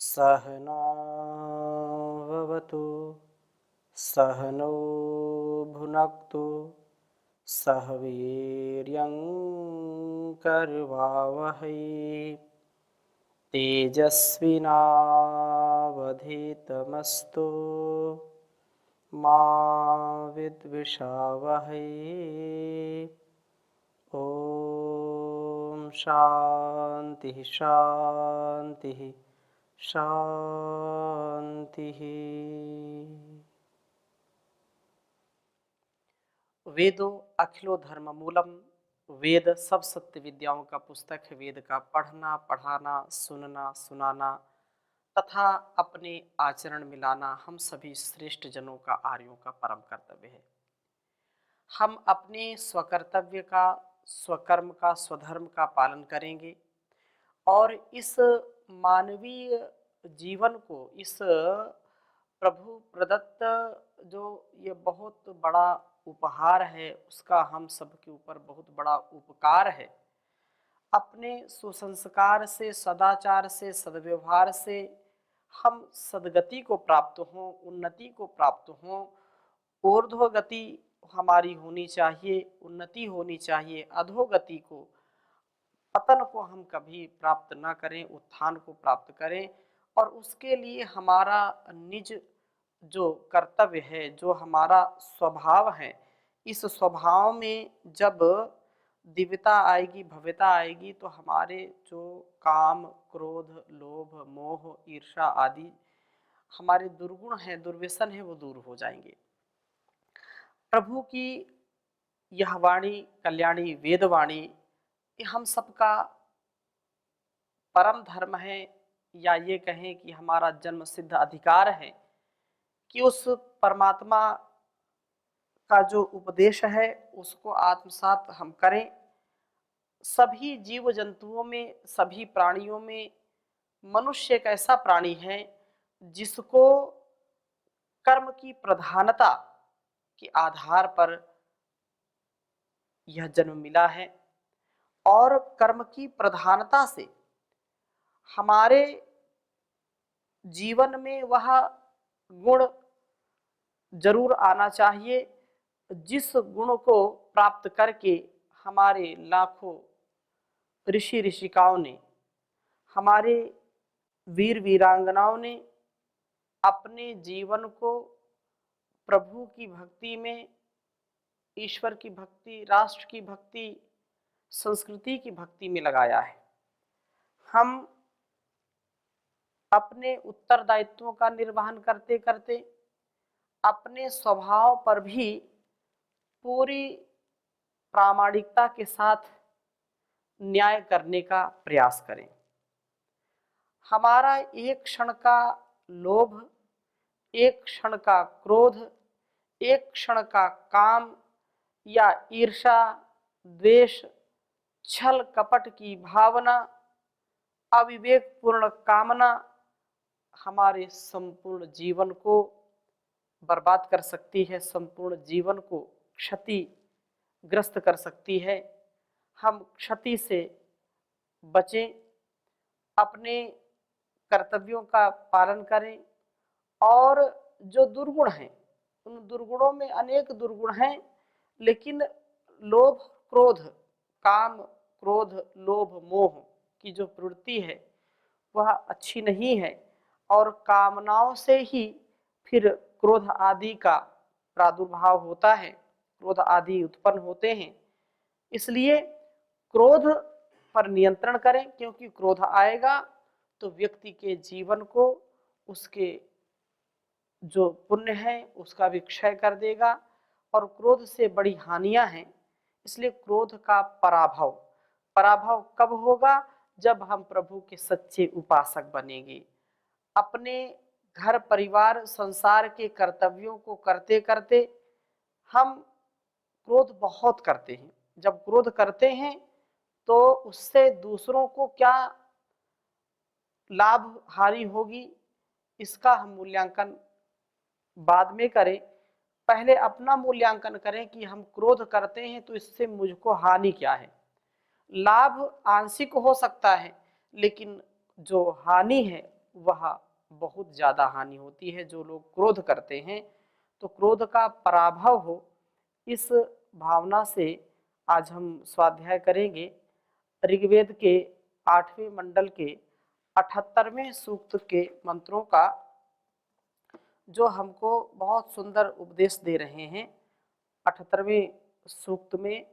सहना भवतु सहनौ भुनक्तु सह वीर्यं करवावहै तेजस्विनावधीतमस्तु मा विद्विषावहै। ओम शांति शांति शांति। वेदो अखिलो धर्म मूलम, वेद सब सत्य विद्याओं का पुस्तक है। वेद का पढ़ना, पढ़ाना, सुनना, सुनाना तथा अपने आचरण में लाना हम सभी श्रेष्ठ जनों का, आर्यों का परम कर्तव्य है। हम अपने स्वकर्तव्य का, स्वकर्म का, स्वधर्म का पालन करेंगे और इस मानवीय जीवन को, इस प्रभु प्रदत्त जो ये बहुत बड़ा उपहार है, उसका हम सबके ऊपर बहुत बड़ा उपकार है। अपने सुसंस्कार से, सदाचार से, सद्व्यवहार से हम सद्गति को प्राप्त हों, उन्नति को प्राप्त हों। ऊर्ध्वगति हमारी होनी चाहिए, उन्नति होनी चाहिए। अधोगति को, पतन को हम कभी प्राप्त ना करें, उत्थान को प्राप्त करें। और उसके लिए हमारा निज जो कर्तव्य है, जो हमारा स्वभाव है, इस स्वभाव में जब दिव्यता आएगी, भव्यता आएगी, तो हमारे जो काम, क्रोध, लोभ, मोह, ईर्ष्या आदि हमारे दुर्गुण हैं, दुर्व्यसन हैं, वो दूर हो जाएंगे। प्रभु की यह वाणी, कल्याणी वेदवाणी, ये हम सबका परम धर्म है, या ये कहें कि हमारा जन्म सिद्ध अधिकार है कि उस परमात्मा का जो उपदेश है उसको आत्मसात हम करें। सभी जीव जंतुओं में, सभी प्राणियों में मनुष्य एक ऐसा प्राणी है जिसको कर्म की प्रधानता के आधार पर यह जन्म मिला है, और कर्म की प्रधानता से हमारे जीवन में वह गुण जरूर आना चाहिए जिस गुण को प्राप्त करके हमारे लाखों ऋषि ऋषिकाओं ने, हमारे वीर वीरांगनाओं ने अपने जीवन को प्रभु की भक्ति में, ईश्वर की भक्ति, राष्ट्र की भक्ति, संस्कृति की भक्ति में लगाया है। हम अपने उत्तरदायित्वों का निर्वहन करते करते अपने स्वभाव पर भी पूरी प्रामाणिकता के साथ न्याय करने का प्रयास करें। हमारा एक क्षण का लोभ, एक क्षण का क्रोध, एक क्षण का काम या ईर्ष्या, द्वेष, छल कपट की भावना, अविवेकपूर्ण कामना हमारे संपूर्ण जीवन को बर्बाद कर सकती है, संपूर्ण जीवन को क्षतिग्रस्त कर सकती है। हम क्षति से बचें, अपने कर्तव्यों का पालन करें, और जो दुर्गुण हैं, उन दुर्गुणों में अनेक दुर्गुण हैं, लेकिन लोभ, क्रोध, काम, क्रोध, लोभ, मोह की जो प्रवृत्ति है वह अच्छी नहीं है, और कामनाओं से ही फिर क्रोध आदि का प्रादुर्भाव होता है, क्रोध आदि उत्पन्न होते हैं। इसलिए क्रोध पर नियंत्रण करें, क्योंकि क्रोध आएगा तो व्यक्ति के जीवन को, उसके जो पुण्य है उसका भी क्षय कर देगा, और क्रोध से बड़ी हानियां हैं। इसलिए क्रोध का पराभव, पराभव कब होगा? जब हम प्रभु के सच्चे उपासक बनेंगे। अपने घर, परिवार, संसार के कर्तव्यों को करते करते हम क्रोध बहुत करते हैं। जब क्रोध करते हैं तो उससे दूसरों को क्या लाभ हानि होगी, इसका हम मूल्यांकन बाद में करें। पहले अपना मूल्यांकन करें कि हम क्रोध करते हैं तो इससे मुझको हानि क्या है। लाभ आंशिक हो सकता है, लेकिन जो हानि है वह बहुत ज़्यादा हानि होती है। जो लोग क्रोध करते हैं तो क्रोध का पराभव हो, इस भावना से आज हम स्वाध्याय करेंगे ऋग्वेद के 8वें मंडल के 78वें सूक्त के मंत्रों का, जो हमको बहुत सुंदर उपदेश दे रहे हैं। 78वें सूक्त में,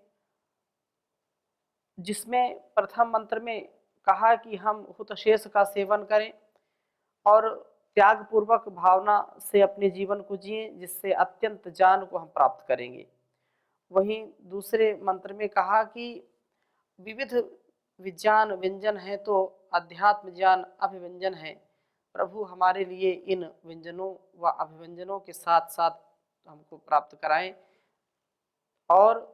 जिसमें प्रथम मंत्र में कहा कि हम हुतशेष का सेवन करें और त्याग पूर्वक भावना से अपने जीवन को जिए, जिससे अत्यंत ज्ञान को हम प्राप्त करेंगे। वहीं दूसरे मंत्र में कहा कि विविध विज्ञान व्यंजन है तो अध्यात्म ज्ञान अभिव्यंजन है। प्रभु हमारे लिए इन व्यंजनों व अभिव्यंजनों के साथ साथ हमको प्राप्त कराएं और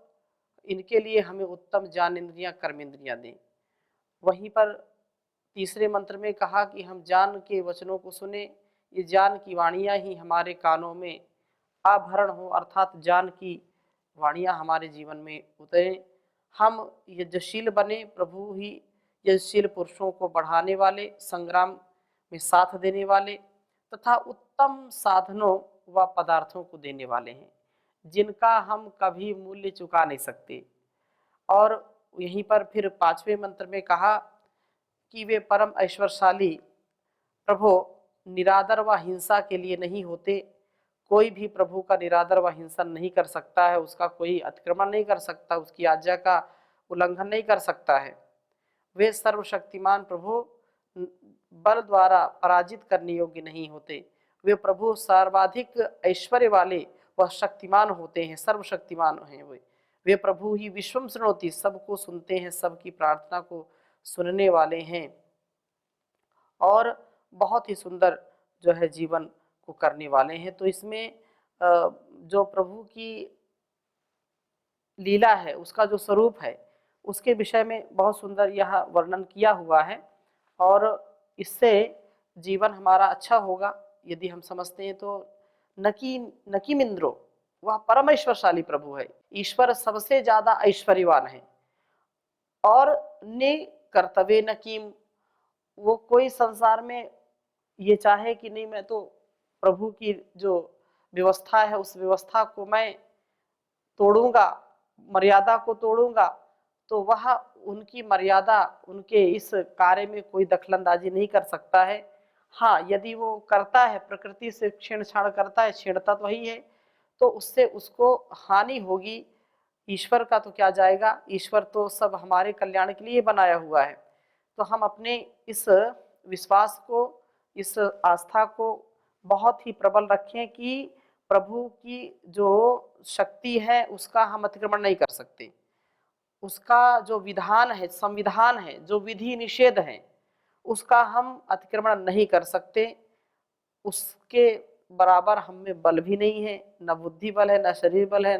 इनके लिए हमें उत्तम ज्ञान इंद्रियां कर्म इंद्रियां दें। वहीं पर तीसरे मंत्र में कहा कि हम ज्ञान के वचनों को सुने, ये ज्ञान की वाणियाँ ही हमारे कानों में आभरण हो, अर्थात ज्ञान की वाणियाँ हमारे जीवन में उतरें। हम यज्ञशील बने, प्रभु ही यज्ञशील पुरुषों को बढ़ाने वाले, संग्राम में साथ देने वाले तथा उत्तम साधनों व पदार्थों को देने वाले हैं, जिनका हम कभी मूल्य चुका नहीं सकते। और यहीं पर फिर 5वें मंत्र में कहा कि वे परम ऐश्वर्यशाली प्रभु निरादर व हिंसा के लिए नहीं होते। कोई भी प्रभु का निरादर व हिंसा नहीं कर सकता है, उसका कोई अतिक्रमण नहीं कर सकता, उसकी आज्ञा का उल्लंघन नहीं कर सकता है। वे सर्वशक्तिमान प्रभु बल द्वारा पराजित करने योग्य नहीं होते। वे प्रभु सर्वाधिक ऐश्वर्य वाले व शक्तिमान होते हैं, सर्वशक्तिमान हैं। वे प्रभु ही विश्वम शृणोति, सबको सुनते हैं, सबकी प्रार्थना को सुनने वाले हैं और बहुत ही सुंदर जो है जीवन को करने वाले हैं। तो इसमें जो प्रभु की लीला है, उसका जो स्वरूप है, उसके विषय में बहुत सुंदर यह वर्णन किया हुआ है और इससे जीवन हमारा अच्छा होगा यदि हम समझते हैं। तो नकीमिंद्रो, वह परम ऐश्वर्यशाली प्रभु है, ईश्वर सबसे ज्यादा ऐश्वर्यवान है। और ने कर्तव्य नकीम, वो कोई संसार में ये चाहे कि नहीं मैं तो प्रभु की जो व्यवस्था है उस व्यवस्था को मैं तोड़ूंगा, मर्यादा को तोड़ूंगा, तो वह उनकी मर्यादा, उनके इस कार्य में कोई दखलंदाजी नहीं कर सकता है। हाँ, यदि वो करता है, प्रकृति से छेड़छाड़ करता है, छेड़ता तो वही है, तो उससे उसको हानि होगी। ईश्वर का तो क्या जाएगा, ईश्वर तो सब हमारे कल्याण के लिए बनाया हुआ है। तो हम अपने इस विश्वास को, इस आस्था को बहुत ही प्रबल रखें कि प्रभु की जो शक्ति है उसका हम अतिक्रमण नहीं कर सकते। उसका जो विधान है, संविधान है, जो विधि निषेध है, उसका हम अतिक्रमण नहीं कर सकते। उसके बराबर हम में बल भी नहीं है, न बुद्धि बल है, न शरीर बल है,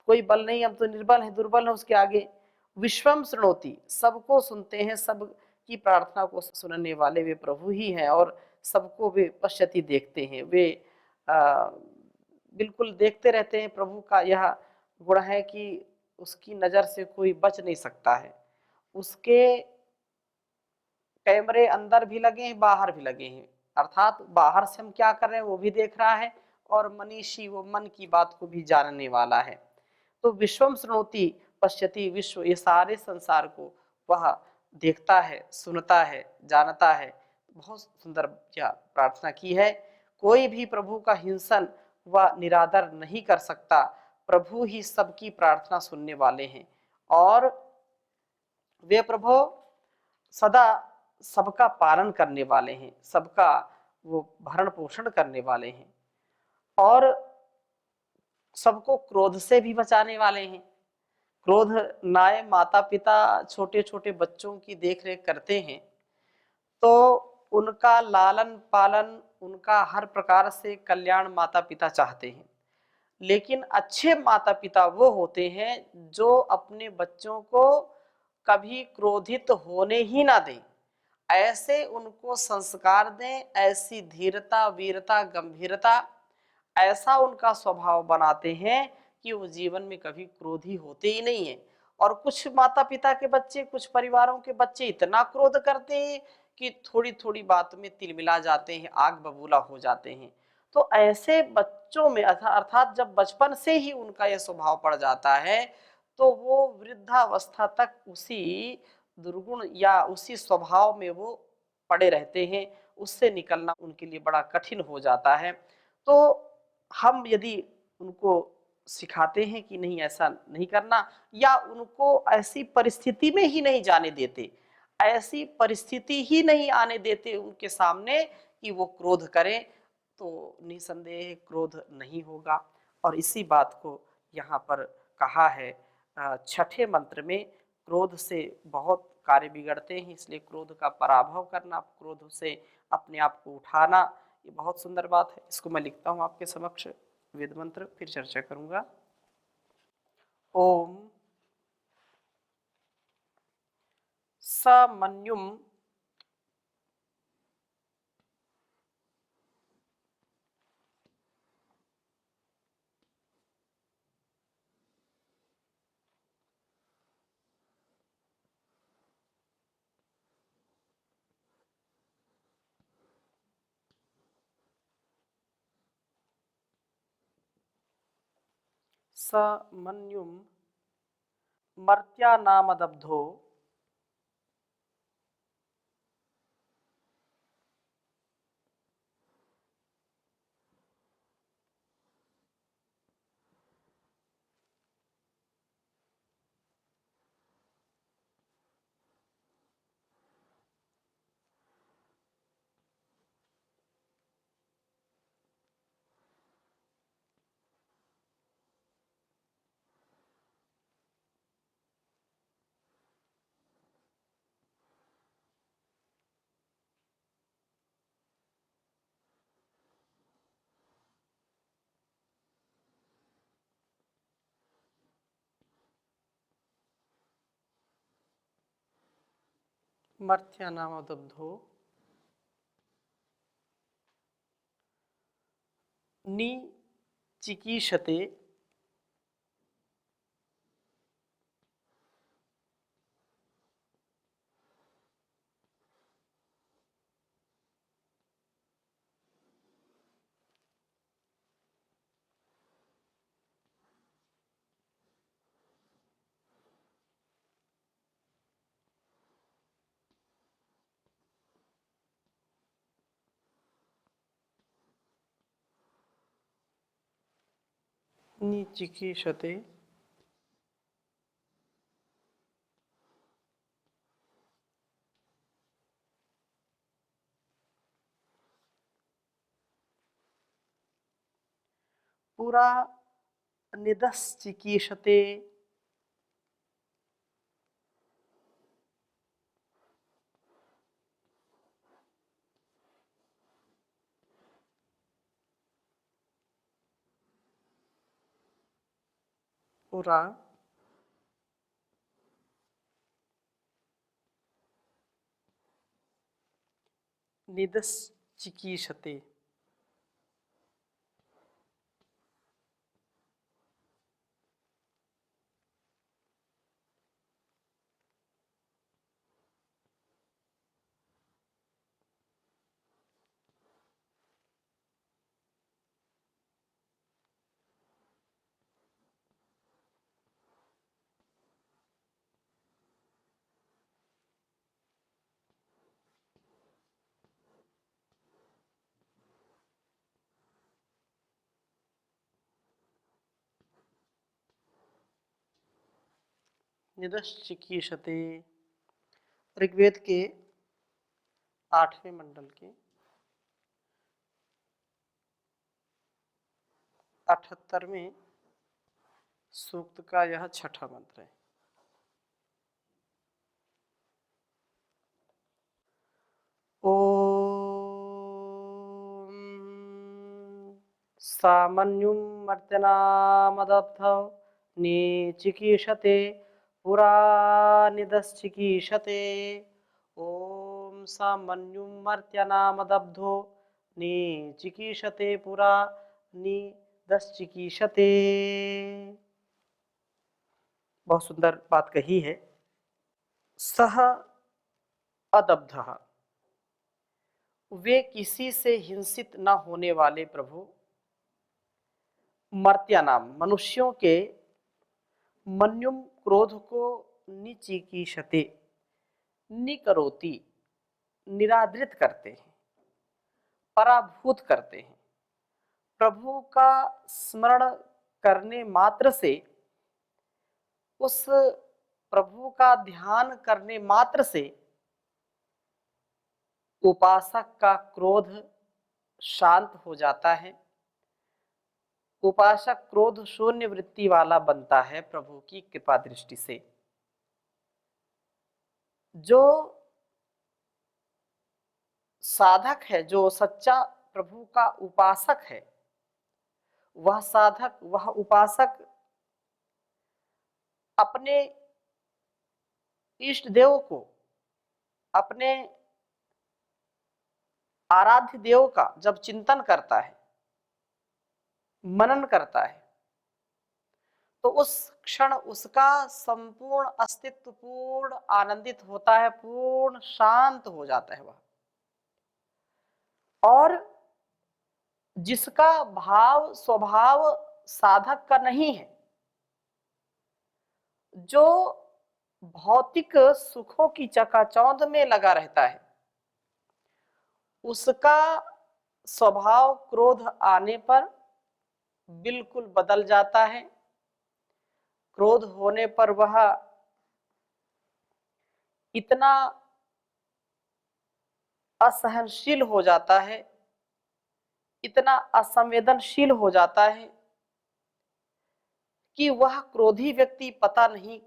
कोई बल नहीं, हम तो निर्बल हैं, दुर्बल हैं उसके आगे। विश्वम शृणोति, सबको सुनते हैं, सब की प्रार्थना को सुनने वाले वे प्रभु ही हैं और सबको वे पश्यति, देखते हैं। वे बिल्कुल देखते रहते हैं। प्रभु का यह गुण है कि उसकी नज़र से कोई बच नहीं सकता है। उसके कैमरे अंदर भी लगे हैं, बाहर भी लगे हैं, अर्थात बाहर से हम क्या कर रहे हैं वो भी देख रहा है और मनीषी, वो मन की बात को भी जानने वाला है। तो विश्वम शृणोति पश्यति, विश्व, ये सारे संसार को वह देखता है, सुनता है, जानता है। बहुत सुंदर प्रार्थना की है। कोई भी प्रभु का हिंसन व निरादर नहीं कर सकता। प्रभु ही सबकी प्रार्थना सुनने वाले हैं और वे प्रभु सदा सबका पालन करने वाले हैं, सबका वो भरण पोषण करने वाले हैं और सबको क्रोध से भी बचाने वाले हैं। क्रोध नाय माता पिता छोटे छोटे बच्चों की देखरेख करते हैं तो उनका लालन पालन, उनका हर प्रकार से कल्याण माता पिता चाहते हैं। लेकिन अच्छे माता पिता वो होते हैं जो अपने बच्चों को कभी क्रोधित होने ही ना दें, ऐसे उनको संस्कार दें, ऐसी धीरता, वीरता, गंभीरता, ऐसा उनका स्वभाव बनाते हैं कि वो जीवन में कभी क्रोधी होते ही नहीं है। और कुछ माता पिता के बच्चे, कुछ परिवारों के बच्चे इतना क्रोध करते हैं कि थोड़ी-थोड़ी बात में तिलमिला जाते हैं, आग बबूला हो जाते हैं। तो ऐसे बच्चों में अर्थात जब बचपन से ही उनका यह स्वभाव पड़ जाता है, तो वो वृद्धावस्था तक उसी दुर्गुण या उसी स्वभाव में वो पड़े रहते हैं, उससे निकलना उनके लिए बड़ा कठिन हो जाता है। तो हम यदि उनको सिखाते हैं कि नहीं ऐसा नहीं करना, या उनको ऐसी परिस्थिति में ही नहीं जाने देते, ऐसी परिस्थिति ही नहीं आने देते उनके सामने कि वो क्रोध करें, तो निसंदेह क्रोध नहीं होगा। और इसी बात को यहाँ पर कहा है छठे मंत्र में, क्रोध से बहुत कार्य बिगड़ते हैं, इसलिए क्रोध का पराभव करना, क्रोध से अपने आप को उठाना, ये बहुत सुंदर बात है। इसको मैं लिखता हूँ आपके समक्ष, वेद मंत्र फिर चर्चा करूंगा। ओम समन्युम समन्युम मर्त्यानामदब्धो मर्त्यानामदब्धो निचिकीषते निचिकीषते पुरा निदश्चिकीषते पुरा निदश्चिकीषते। निदश्चिकीषते ऋग्वेद के 8वें मंडल के 78वें सूक्त का यह छठा मंत्र है। ओम सामन्युम मर्त्यनामदब्धौ निचिकीषते पुरा निदश्चिकीषते। ओम सामन्युम मर्त्यनामदब्धो निचिकीषते पुरा निदश्चिकीषते। बहुत सुंदर बात कही है। सह अदब्धः, वे किसी से हिंसित न होने वाले प्रभु मर्त्यानाम मनुष्यों के मन्युम क्रोध को निचिकीषते निकरोति निरादृत करते हैं, पराभूत करते हैं। प्रभु का स्मरण करने मात्र से, उस प्रभु का ध्यान करने मात्र से उपासक का क्रोध शांत हो जाता है। उपासक क्रोध शून्य वृत्ति वाला बनता है प्रभु की कृपा दृष्टि से। जो साधक है, जो सच्चा प्रभु का उपासक है, वह साधक, वह उपासक अपने इष्ट देव को, अपने आराध्य देव का जब चिंतन करता है, मनन करता है, तो उस क्षण उसका संपूर्ण अस्तित्व पूर्ण आनंदित होता है, पूर्ण शांत हो जाता है वह। और जिसका भाव स्वभाव साधक का नहीं है, जो भौतिक सुखों की चकाचौंध में लगा रहता है, उसका स्वभाव क्रोध आने पर बिल्कुल बदल जाता है। क्रोध होने पर वह इतना असहनशील हो जाता है, इतना असंवेदनशील हो जाता है कि वह क्रोधी व्यक्ति पता नहीं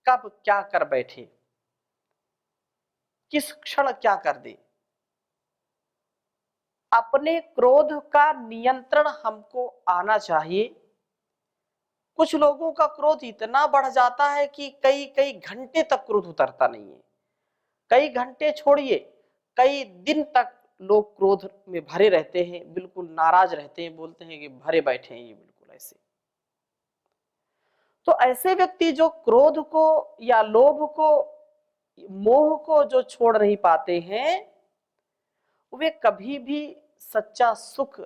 कब क्या कर बैठे, किस क्षण क्या कर दे। अपने क्रोध का नियंत्रण हमको आना चाहिए। कुछ लोगों का क्रोध इतना बढ़ जाता है कि कई कई घंटे तक क्रोध उतरता नहीं है। कई घंटे छोड़िए, कई दिन तक लोग क्रोध में भरे रहते हैं, बिल्कुल नाराज रहते हैं, बोलते हैं कि भरे बैठे हैं ये बिल्कुल ऐसे। तो ऐसे व्यक्ति जो क्रोध को या लोभ को, मोह को जो छोड़ नहीं पाते हैं, वे कभी भी सच्चा सुख,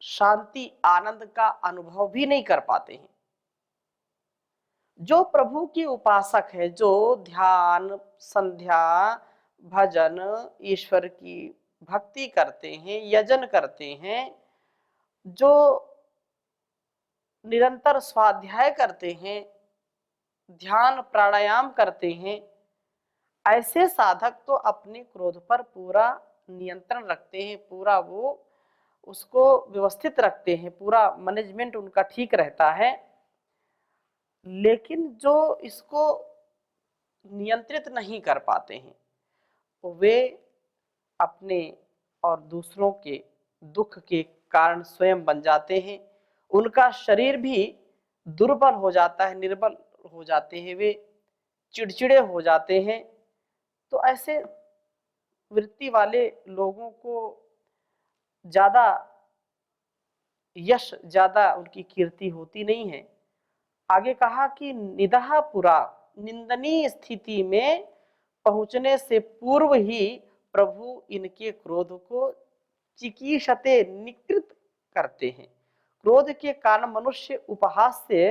शांति, आनंद का अनुभव भी नहीं कर पाते हैं। जो प्रभु की उपासक है, जो ध्यान, संध्या, भजन, ईश्वर की भक्ति करते हैं, यजन करते हैं, जो निरंतर स्वाध्याय करते हैं, ध्यान प्राणायाम करते हैं, ऐसे साधक तो अपने क्रोध पर पूरा नियंत्रण रखते हैं, पूरा वो उसको व्यवस्थित रखते हैं, पूरा मैनेजमेंट उनका ठीक रहता है। लेकिन जो इसको नियंत्रित नहीं कर पाते हैं, वे अपने और दूसरों के दुख के कारण स्वयं बन जाते हैं। उनका शरीर भी दुर्बल हो जाता है, निर्बल हो जाते हैं, वे चिड़चिड़े हो जाते हैं। तो ऐसे वृत्ति वाले लोगों को ज्यादा यश, ज्यादा उनकी कीर्ति होती नहीं है। आगे कहा कि निदहा पुरा, निंदनीय स्थिति में पहुंचने से पूर्व ही प्रभु इनके क्रोध को चिकीषते निकृत करते हैं। क्रोध के कारण मनुष्य उपहास से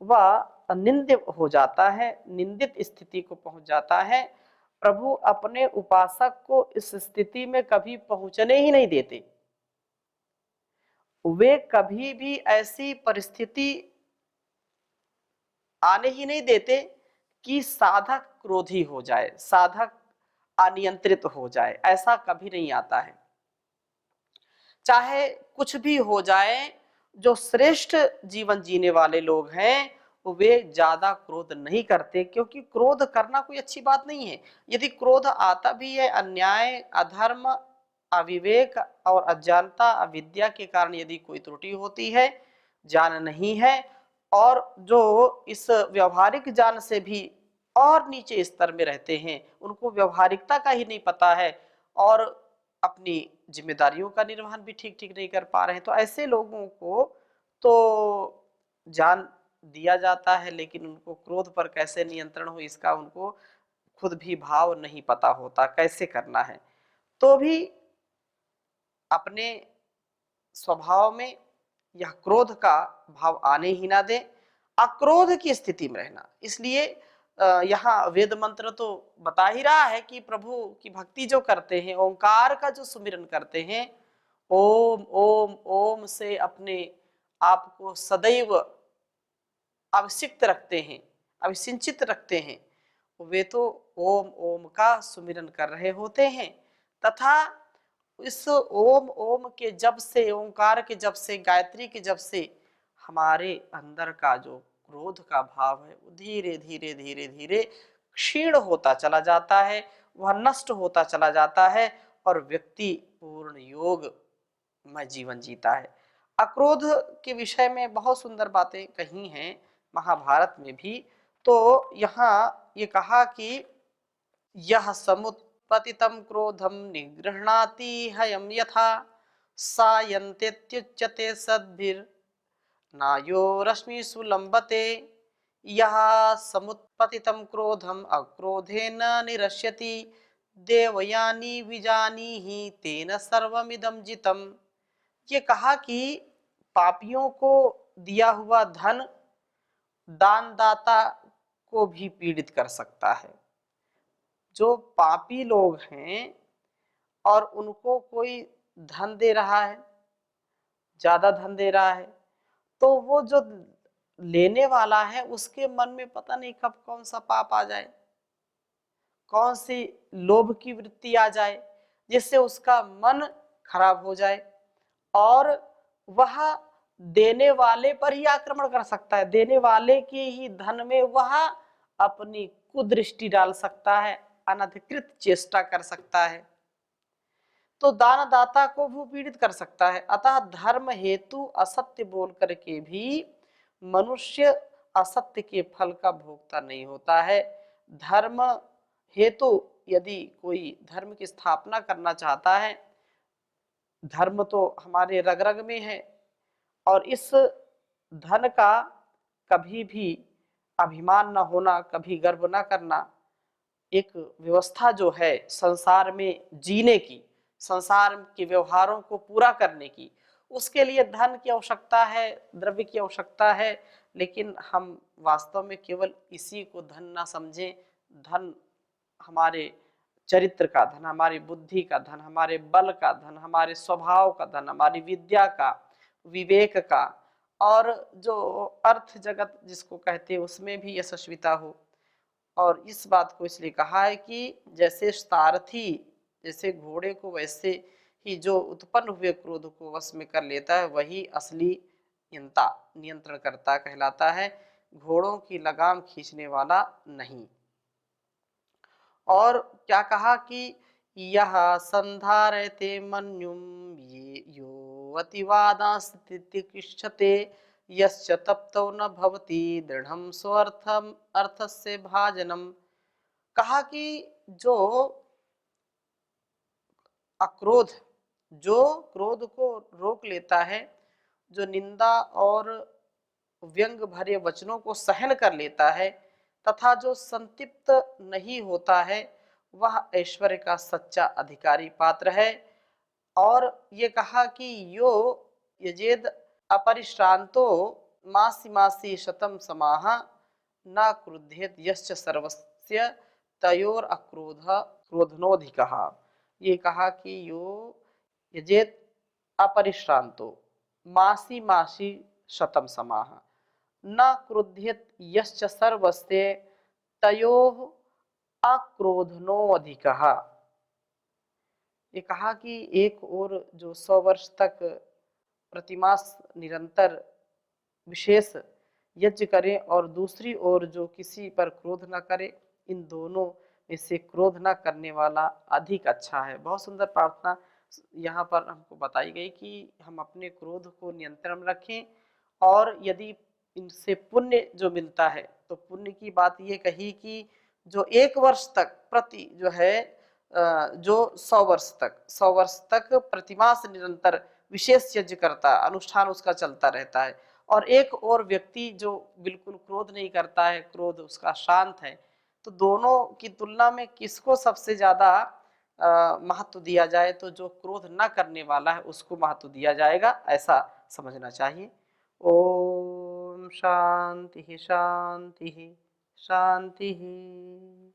वह निंदित हो जाता है, निंदित स्थिति को पहुंच जाता है। प्रभु अपने उपासक को इस स्थिति में कभी पहुंचने ही नहीं देते। वे कभी भी ऐसी परिस्थिति आने ही नहीं देते कि साधक क्रोधी हो जाए, साधक अनियंत्रित हो जाए, ऐसा कभी नहीं आता है। चाहे कुछ भी हो जाए, जो श्रेष्ठ जीवन जीने वाले लोग हैं वे ज्यादा क्रोध नहीं करते, क्योंकि क्रोध करना कोई अच्छी बात नहीं है। यदि क्रोध आता भी है अन्याय, अधर्म, अविवेक और अज्ञानता, अविद्या के कारण यदि कोई त्रुटि होती है, ज्ञान नहीं है, और जो इस व्यवहारिक ज्ञान से भी और नीचे स्तर में रहते हैं, उनको व्यवहारिकता का ही नहीं पता है और अपनी जिम्मेदारियों का निर्वहन भी ठीक ठीक नहीं कर पा रहे हैं, तो ऐसे लोगों को तो ज्ञान दिया जाता है, लेकिन उनको क्रोध पर कैसे नियंत्रण हो इसका उनको खुद भी भाव नहीं पता होता, कैसे करना है। तो भी अपने स्वभाव में यह क्रोध का भाव आने ही ना दें, अक्रोध की स्थिति में रहना। इसलिए यहाँ वेद मंत्र तो बता ही रहा है कि प्रभु की भक्ति जो करते हैं, ओंकार का जो सुमिरन करते हैं, ओम ओम ओम से अपने आप को सदैव अभिषिक्त रखते हैं, अभिसिंचित रखते हैं, वे तो ओम ओम का सुमिरन कर रहे होते हैं। तथा इस ओम ओम के जप से, ओंकार के जप से, गायत्री के जप से हमारे अंदर का जो क्रोध का भाव है वो धीरे धीरे धीरे धीरे क्षीण होता चला जाता है, वह नष्ट होता चला जाता है और व्यक्ति पूर्ण योग में जीवन जीता है। अक्रोध के विषय में बहुत सुंदर बातें कही हैं महाभारत में भी। तो यहाँ ये कहा कि यह समुत्पतितं क्रोधम निगृह्णाति हयम यथा सायन्तेत्युच्यते सद्भिर् नायो रश्मिषु लम्बते। यह समुत्पतितं क्रोधम अक्रोधेन निरस्यति देवयानी विजानीहि तेन सर्वमिदं जितम्। ये कहा कि पापियों को दिया हुआ धन दानदाता को भी पीड़ित कर सकता है। जो पापी लोग हैं और उनको कोई धन दे रहा है, ज्यादा धन दे रहा है, तो वो जो लेने वाला है उसके मन में पता नहीं कब कौन सा पाप आ जाए, कौन सी लोभ की वृत्ति आ जाए, जिससे उसका मन खराब हो जाए और वह देने वाले पर ही आक्रमण कर सकता है, देने वाले के ही धन में वह अपनी कुदृष्टि डाल सकता है, अनधिकृत चेष्टा कर सकता है, तो दानदाता को वो पीड़ित कर सकता है। अतः धर्म हेतु असत्य बोल करके भी मनुष्य असत्य के फल का भोक्ता नहीं होता है। धर्म हेतु यदि कोई धर्म की स्थापना करना चाहता है, धर्म तो हमारे रग रग में है और इस धन का कभी भी अभिमान न होना, कभी गर्व न करना, एक व्यवस्था जो है संसार में जीने की, संसार के व्यवहारों को पूरा करने की, उसके लिए धन की आवश्यकता है, द्रव्य की आवश्यकता है। लेकिन हम वास्तव में केवल इसी को धन ना समझें। धन हमारे चरित्र का धन, हमारी बुद्धि का धन, हमारे बल का धन, हमारे स्वभाव का धन, हमारी विद्या का, विवेक का, और जो अर्थ जगत जिसको कहते हैं उसमें भी यशस्विता हो। और इस बात को इसलिए कहा है कि जैसे सारथी जैसे घोड़े को, वैसे ही जो उत्पन्न हुए क्रोध को वश में कर लेता है वही असली नियंत्रणकर्ता कहलाता है, घोड़ों की लगाम खींचने वाला नहीं। और क्या कहा कि यह संधारयते मन्युम ये यो अतिवादास्तितिक्षते यस्य तप्तो न भवति दृढ़ं स्वर्थम अर्थस्य भाजनम। कहा कि जो अक्रोध, जो क्रोध को रोक लेता है, जो निंदा और व्यंग भरे वचनों को सहन कर लेता है तथा जो संतृप्त नहीं होता है, वह ऐश्वर्य का सच्चा अधिकारी पात्र है। और ये कहा कि यो यजेद अपरिश्रांतो मासी मासी शतम समाह न क्रुध्येत यश्च सर्वस्य तयोर अक्रोध क्रोधनोधिकः। ये कहा कि यो यजेत अपरिश्रांतो मासी मासी शतम समाह न क्रुध्येत यश्च सर्वस्य तयोः अक्रोधनो अधिकः। ये कहा कि एक और जो 100 वर्ष तक प्रतिमास निरंतर विशेष यज्ञ करे और दूसरी ओर जो किसी पर क्रोध न करे, इन दोनों में से क्रोध न करने वाला अधिक अच्छा है। बहुत सुंदर प्रार्थना यहाँ पर हमको बताई गई कि हम अपने क्रोध को नियंत्रण में रखें, और यदि इनसे पुण्य जो मिलता है तो पुण्य की बात ये कही कि जो 1 वर्ष तक प्रति जो है जो 100 वर्ष तक प्रतिमास निरंतर विशेष यज्ञ करता, अनुष्ठान उसका चलता रहता है, और एक और व्यक्ति जो बिल्कुल क्रोध नहीं करता है, क्रोध उसका शांत है, तो दोनों की तुलना में किसको सबसे ज्यादा महत्व दिया जाए तो जो क्रोध न करने वाला है उसको महत्व दिया जाएगा, ऐसा समझना चाहिए। ओम शांति शांति शांति।